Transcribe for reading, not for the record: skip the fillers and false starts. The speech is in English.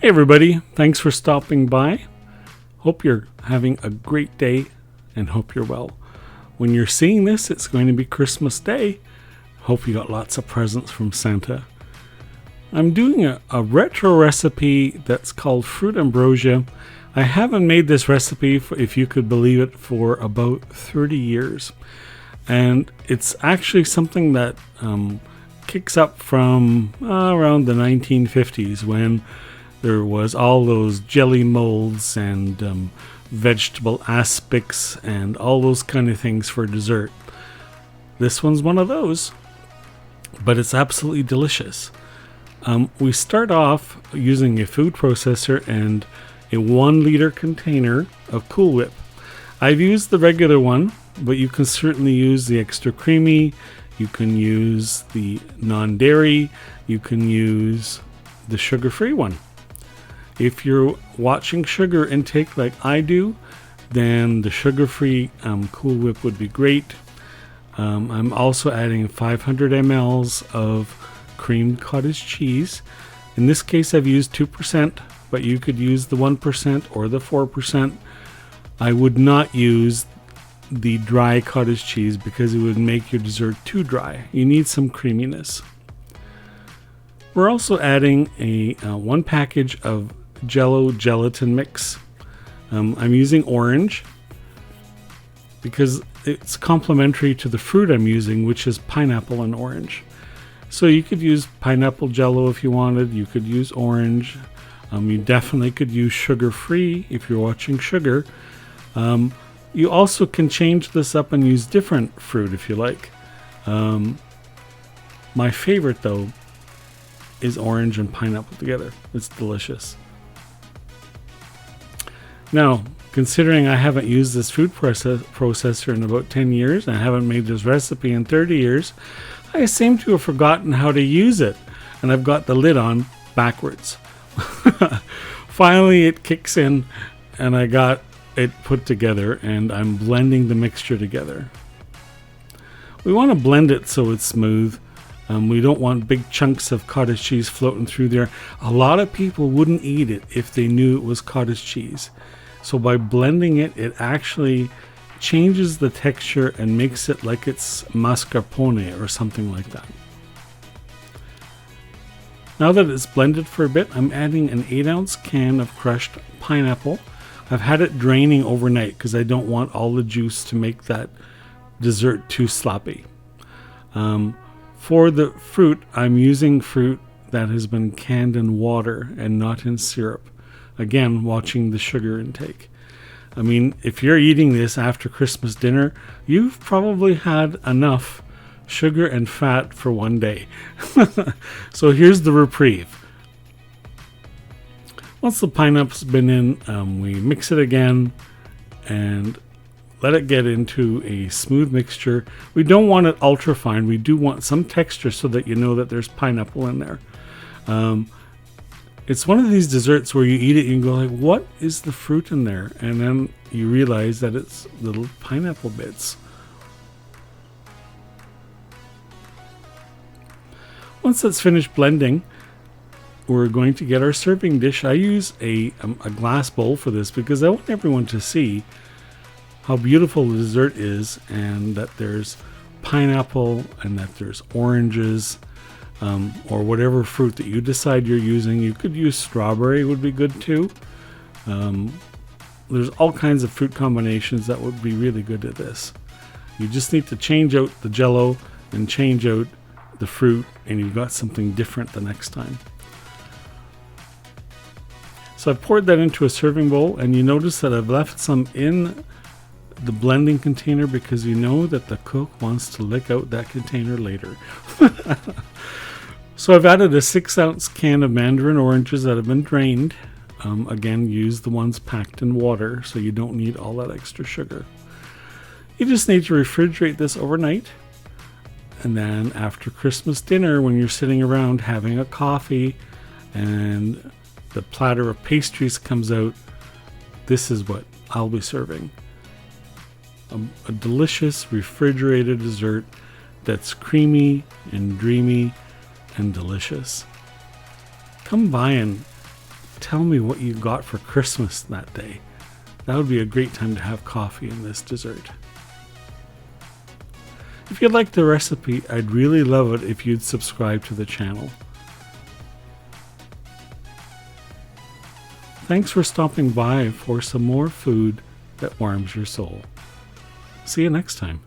Hey everybody, thanks for stopping by. Hope you're having a great day and hope you're well. When you're seeing this, it's going to be Christmas Day. Hope you got lots of presents from Santa. I'm doing a retro recipe that's called Fruit Ambrosia. I haven't made this recipe, if you could believe it, for about 30 years. And it's actually something that kicks up from around the 1950s when there was all those jelly molds and vegetable aspics and all those kind of things for dessert. This one's one of those, but it's absolutely delicious. We start off using a food processor and a 1 liter container of Cool Whip. I've used the regular one, but you can certainly use the extra creamy, you can use the non-dairy, you can use the sugar-free one. If you're watching sugar intake like I do, then the sugar-free Cool Whip would be great. I'm also adding 500 mLs of creamed cottage cheese. In this case, I've used 2%, but you could use the 1% or the 4%. I would not use the dry cottage cheese because it would make your dessert too dry. You need some creaminess. We're also adding a 1 package of Jello Gelatin mix. I'm using orange because it's complementary to the fruit I'm using, which is pineapple and orange. So you could use pineapple Jello if you wanted. You could use orange. You definitely could use sugar-free if you're watching sugar. You also can change this up and use different fruit if you like. My favorite, though, is orange and pineapple together. It's delicious. Now, considering I haven't used this food processor in about 10 years, and I haven't made this recipe in 30 years, I seem to have forgotten how to use it, and I've got the lid on backwards. Finally, it kicks in, and I got it put together, and I'm blending the mixture together. We want to blend it so it's smooth. We don't want big chunks of cottage cheese floating through there. A lot of people wouldn't eat it if they knew it was cottage cheese. So by blending it, it actually changes the texture and makes it like it's mascarpone or something like that. Now that it's blended for a bit, I'm adding an 8-ounce can of crushed pineapple. I've had it draining overnight because I don't want all the juice to make that dessert too sloppy. For the fruit, I'm using fruit that has been canned in water and not in syrup. Again, watching the sugar intake. I mean, if you're eating this after Christmas dinner, you've probably had enough sugar and fat for one day. So here's the reprieve. Once the pineapple's been in, we mix it again and let it get into a smooth mixture. We don't want it ultra fine. We do want some texture so that you know that there's pineapple in there. It's one of these desserts where you eat it and you go like, what is the fruit in there? And then you realize that it's little pineapple bits. Once that's finished blending, we're going to get our serving dish. I use a glass bowl for this because I want everyone to see how beautiful the dessert is, and that there's pineapple and that there's oranges, or whatever fruit that you decide you're using. You could use strawberry, would be good too. There's all kinds of fruit combinations that would be really good at this. You just need to change out the Jello and change out the fruit, and you've got something different the next time. So I poured that into a serving bowl, and you notice that I've left some in the blending container because you know that the cook wants to lick out that container later. So I've added a 6-ounce can of mandarin oranges that have been drained. Again, use the ones packed in water so you don't need all that extra sugar. You just need to refrigerate this overnight. And then after Christmas dinner, when you're sitting around having a coffee and the platter of pastries comes out, this is what I'll be serving. A delicious refrigerated dessert that's creamy and dreamy and delicious. Come by and tell me what you got for Christmas that day. That would be a great time to have coffee in this dessert. If you like the recipe, I'd really love it if you'd subscribe to the channel. Thanks for stopping by for some more food that warms your soul. See you next time.